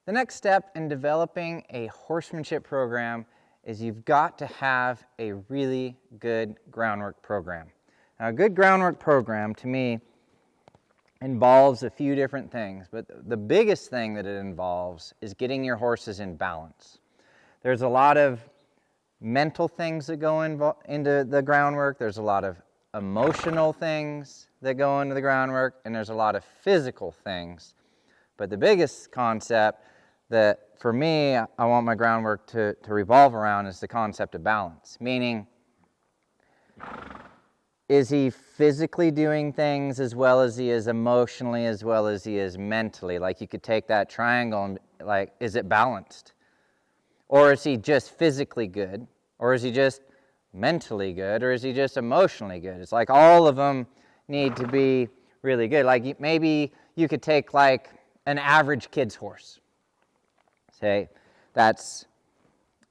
The next step in developing a horsemanship program is you've got to have a really good groundwork program. Now, a good groundwork program, to me, involves a few different things, but the biggest thing that it involves is getting your horses in balance. There's a lot of mental things that go into the groundwork, there's a lot of emotional things that go into the groundwork, and there's a lot of physical things. But the biggest concept that, for me, I want my groundwork to revolve around is the concept of balance. Meaning, is he physically doing things as well as he is emotionally, as well as he is mentally? Like, you could take that triangle and, like, is it balanced? Or is he just physically good? Or is he just mentally good? Or is he just emotionally good? It's like all of them need to be really good. Like, maybe you could take, like, an average kid's horse. Say, that's,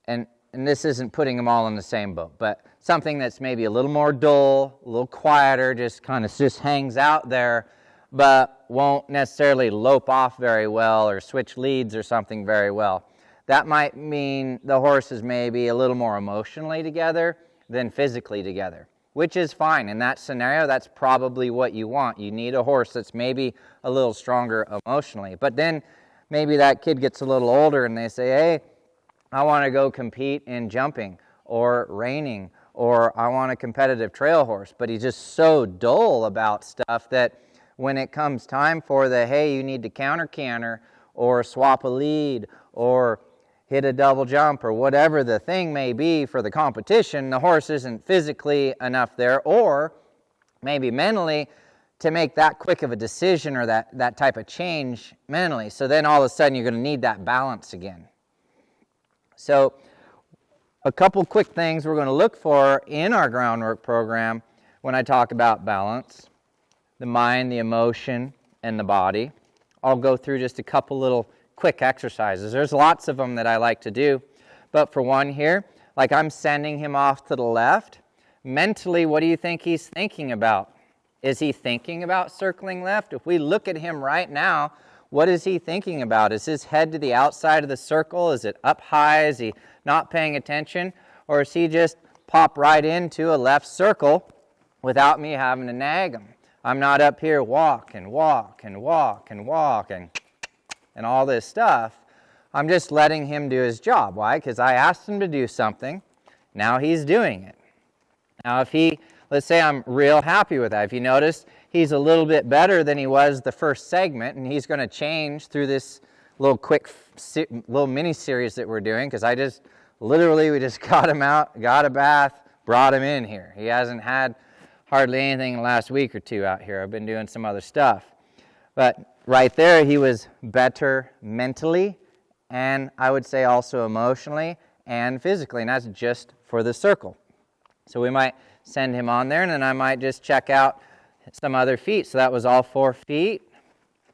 and this isn't putting them all in the same boat, but something that's maybe a little more dull, a little quieter, just hangs out there, but won't necessarily lope off very well or switch leads or something very well. That might mean the horse is maybe a little more emotionally together than physically together, which is fine. In that scenario, that's probably what you want. You need a horse that's maybe a little stronger emotionally. But then maybe that kid gets a little older and they say, hey, I want to go compete in jumping or reining, or I want a competitive trail horse. But he's just so dull about stuff that when it comes time for the, hey, you need to counter canter or swap a lead or hit a double jump or whatever the thing may be for the competition, the horse isn't physically enough there, or maybe mentally, to make that quick of a decision or that type of change mentally. So then all of a sudden you're going to need that balance again. So a couple quick things we're going to look for in our groundwork program when I talk about balance: the mind, the emotion, and the body. I'll go through just a couple little quick exercises. There's lots of them that I like to do, but for one here, like I'm sending him off to the left. Mentally, what do you think he's thinking about? Is he thinking about circling left? If we look at him right now, what is he thinking about? Is his head to the outside of the circle? Is it up high? Is he not paying attention? Or is he just pop right into a left circle without me having to nag him? I'm not up here walk and walk and walk and walk and all this stuff. I'm just letting him do his job. Why? Because I asked him to do something. Now he's doing it. Now if he, let's say I'm real happy with that. If you notice, he's a little bit better than he was the first segment, and he's going to change through this little quick little mini series that we're doing, because we just got him out, got a bath, brought him in here. He hasn't had hardly anything in the last week or two out here. I've been doing some other stuff. But right there, he was better mentally, and I would say also emotionally and physically, and that's just for the circle. So we might send him on there, and then I might just check out some other feet. So that was all 4 feet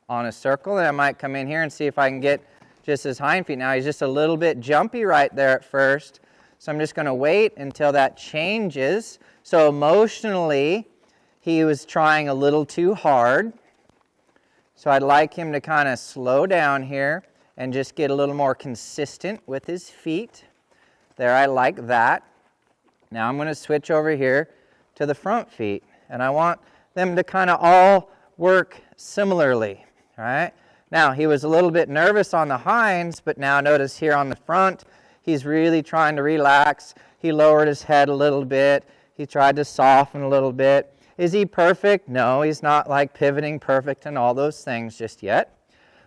on a circle, and I might come in here and see if I can get just his hind feet. Now he's just a little bit jumpy right there at first, so I'm just going to wait until that changes. So emotionally, he was trying a little too hard. So I'd like him to kind of slow down here and just get a little more consistent with his feet. There, I like that. Now I'm going to switch over here to the front feet, and I want them to kind of all work similarly, all right? Now, he was a little bit nervous on the hinds, but now notice here on the front, he's really trying to relax. He lowered his head a little bit. He tried to soften a little bit. Is he perfect? No, he's not like pivoting perfect and all those things just yet,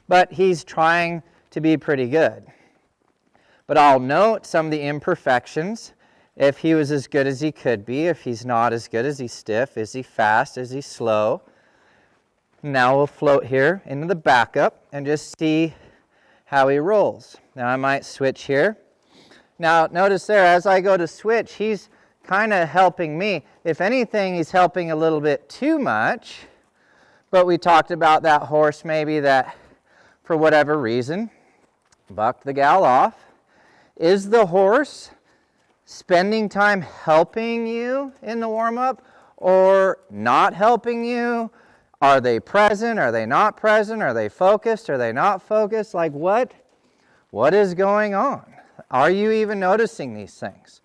but he's trying to be pretty good. But I'll note some of the imperfections. If he was as good as he could be, if he's not as good, is he stiff, is he fast, is he slow? Now we'll float here into the backup and just see how he rolls. Now I might switch here. Now notice there, as I go to switch, he's kind of helping me. If anything, he's helping a little bit too much, but we talked about that horse maybe that, for whatever reason, bucked the gal off. Is the horse spending time helping you in the warm-up or not helping you? Are they present? Are they not present? Are they focused? Are they not focused? Like what What is going on? Are you even noticing these things?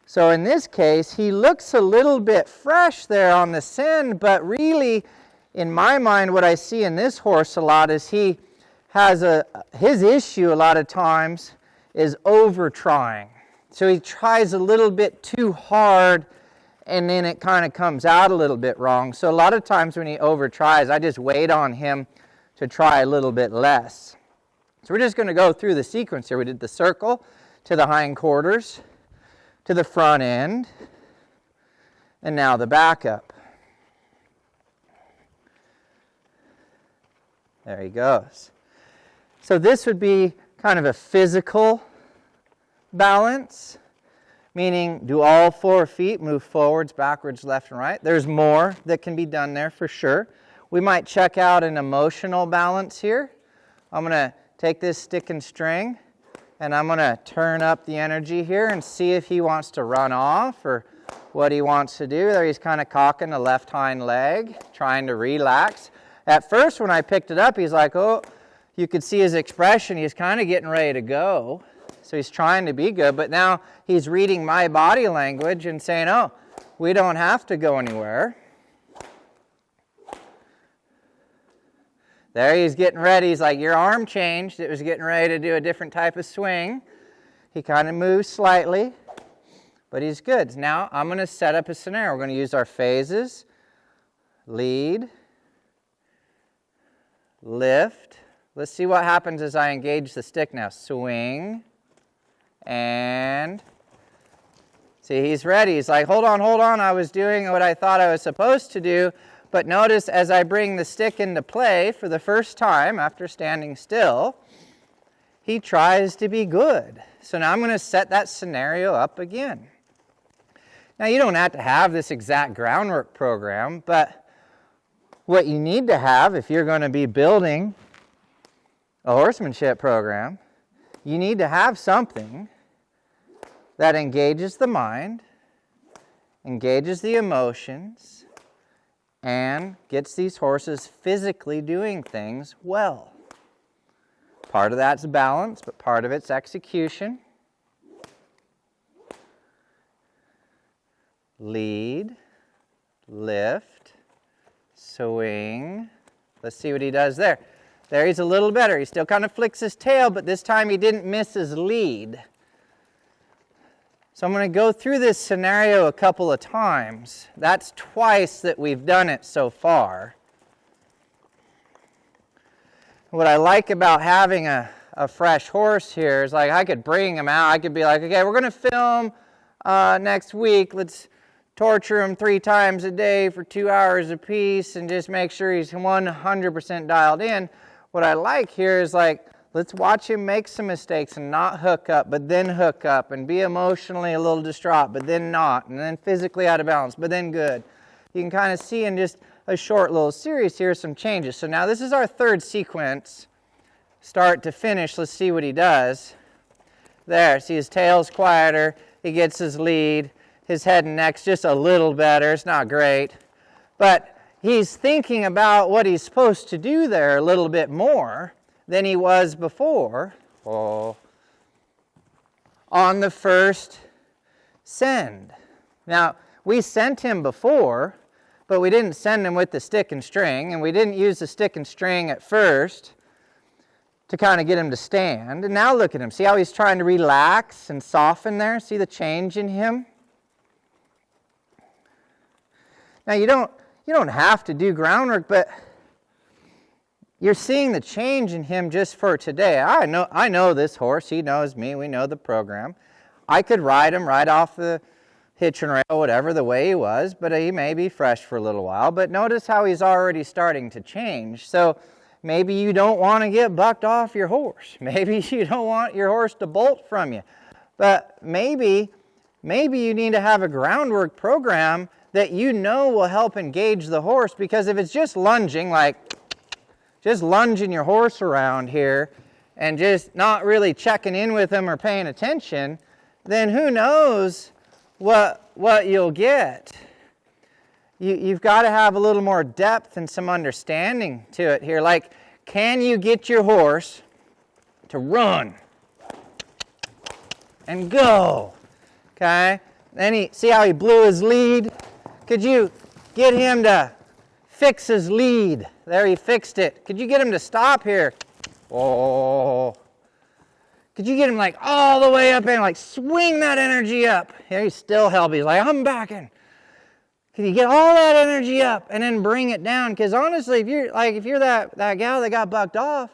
So in this case, he looks a little bit fresh there on the send, but really, in my mind, what I see in this horse a lot is he has his issue a lot of times is over trying. So he tries a little bit too hard, and then it kind of comes out a little bit wrong. So a lot of times when he over tries, I just wait on him to try a little bit less. So we're just going to go through the sequence here. We did the circle to the hindquarters, to the front end, and now the back up. There he goes. So this would be kind of a physical balance, meaning do all 4 feet move forwards, backwards, left, and right. There's more that can be done there for sure. We might check out an emotional balance here. I'm going to take this stick and string, and I'm going to turn up the energy here and see if he wants to run off or what he wants to do. There he's kind of cocking the left hind leg, trying to relax. At first when I picked it up, he's like, oh, you could see his expression. He's kind of getting ready to go. So he's trying to be good, but now he's reading my body language and saying, oh, we don't have to go anywhere. There he's getting ready. He's like, your arm changed. It was getting ready to do a different type of swing. He kind of moves slightly, but he's good. Now I'm going to set up a scenario. We're going to use our phases. Lead. Lift. Let's see what happens as I engage the stick now. Swing. And see, he's ready. He's like, hold on. I was doing what I thought I was supposed to do. But notice as I bring the stick into play for the first time after standing still, he tries to be good. So now I'm going to set that scenario up again. Now you don't have to have this exact groundwork program, but what you need to have if you're going to be building a horsemanship program, you need to have something that engages the mind, engages the emotions, and gets these horses physically doing things well. Part of that's balance, but part of it's execution. Lead, lift, swing. Let's see what he does there. There he's a little better. He still kind of flicks his tail, but this time he didn't miss his lead. So I'm going to go through this scenario a couple of times. That's twice that we've done it so far. What I like about having a fresh horse here is like I could bring him out. I could be like, okay, we're going to film next week. Let's torture him 3 times a day for 2 hours apiece and just make sure he's 100% dialed in. What I like here is like, let's watch him make some mistakes and not hook up, but then hook up, and be emotionally a little distraught, but then not, and then physically out of balance, but then good. You can kind of see in just a short little series here some changes. So now this is our 3rd sequence, start to finish. Let's see what he does. There, see his tail's quieter, he gets his lead, his head and neck's just a little better. It's not great, but he's thinking about what he's supposed to do there a little bit more than he was before on the first send. Now, we sent him before, but we didn't send him with the stick and string, and we didn't use the stick and string at first to kind of get him to stand. And now look at him. See how he's trying to relax and soften there? See the change in him? Now, you don't have to do groundwork, but you're seeing the change in him just for today. I know this horse. He knows me. We know the program. I could ride him right off the hitch and rail, whatever the way he was, but he may be fresh for a little while. But notice how he's already starting to change. So maybe you don't want to get bucked off your horse. Maybe you don't want your horse to bolt from you. But maybe you need to have a groundwork program that you know will help engage the horse, because if it's just lunging, like just lunging your horse around here and just not really checking in with him or paying attention, then who knows what you'll get. You've got to have a little more depth and some understanding to it here. Like, can you get your horse to run and go. Okay? Then see how he blew his lead? Could you get him to fix his lead? There, he fixed it. Could you get him to stop here? Oh. Could you get him like all the way up and like swing that energy up? Here he's still helping. He's like, I'm backing. Can you get all that energy up and then bring it down? Because honestly, if you're that gal that got bucked off,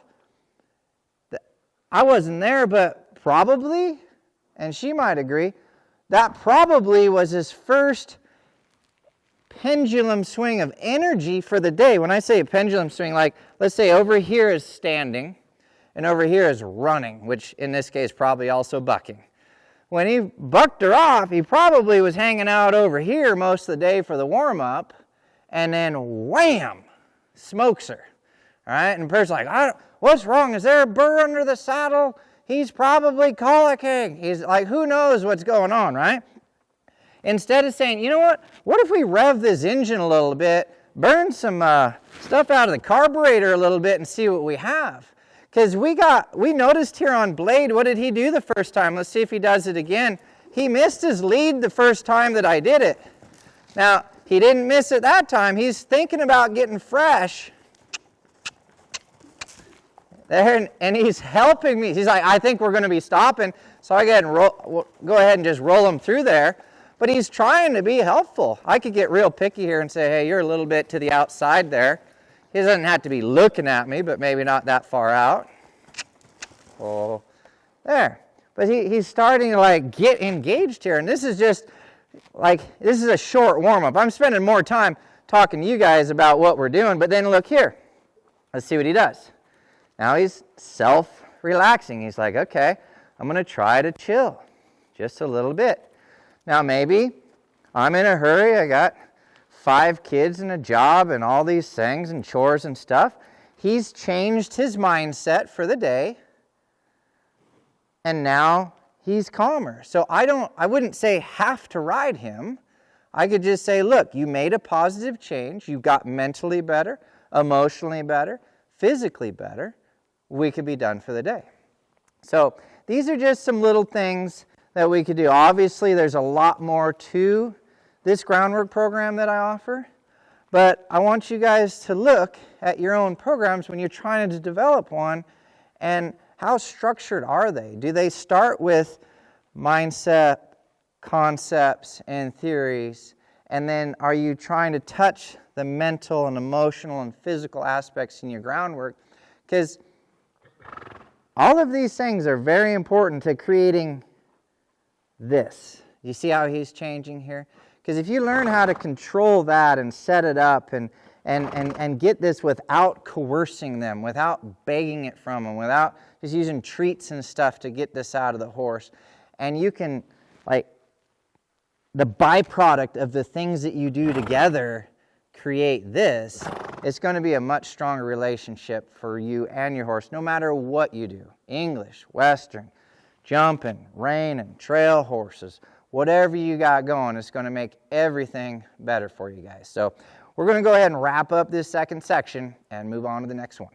I wasn't there, but probably, and she might agree, that probably was his first pendulum swing of energy for the day. When I say a pendulum swing, like let's say over here is standing and over here is running, which in this case probably also bucking. When he bucked her off, he probably was hanging out over here most of the day for the warm-up, and then wham, smokes her. All right, and the person's like, what's wrong? Is there a burr under the saddle? He's probably colicking. He's like, who knows what's going on, right? Instead of saying, you know what if we rev this engine a little bit, burn some stuff out of the carburetor a little bit and see what we have? Because we noticed here on Blade, what did he do the first time? Let's see if he does it again. He missed his lead the first time that I did it. Now, he didn't miss it that time. He's thinking about getting fresh. There, and he's helping me. He's like, I think we're going to be stopping, so I go ahead and just roll him through there. But he's trying to be helpful. I could get real picky here and say, hey, you're a little bit to the outside there. He doesn't have to be looking at me, but maybe not that far out. Oh, there. But he's starting to like get engaged here. And this is just like, this is a short warm-up. I'm spending more time talking to you guys about what we're doing. But then look here. Let's see what he does. Now he's self-relaxing. He's like, okay, I'm going to try to chill just a little bit. Now maybe I'm in a hurry. I got 5 kids and a job and all these things and chores and stuff. He's changed his mindset for the day, and now he's calmer. So I wouldn't say have to ride him. I could just say, look, you made a positive change. You got mentally better, emotionally better, physically better. We could be done for the day. So these are just some little things that we could do. Obviously, there's a lot more to this Groundwork program that I offer, but I want you guys to look at your own programs when you're trying to develop one, and how structured are they? Do they start with mindset, concepts, and theories, and then are you trying to touch the mental and emotional and physical aspects in your groundwork? Because all of these things are very important to creating this. You see how he's changing here? Because if you learn how to control that and set it up and get this without coercing them, without begging it from them, without just using treats and stuff to get this out of the horse, and you can, like, the byproduct of the things that you do together create this, it's going to be a much stronger relationship for you and your horse, no matter what you do. English, Western, jumping, reining, trail horses, whatever you got going, it's going to make everything better for you guys. So we're going to go ahead and wrap up this second section and move on to the next one.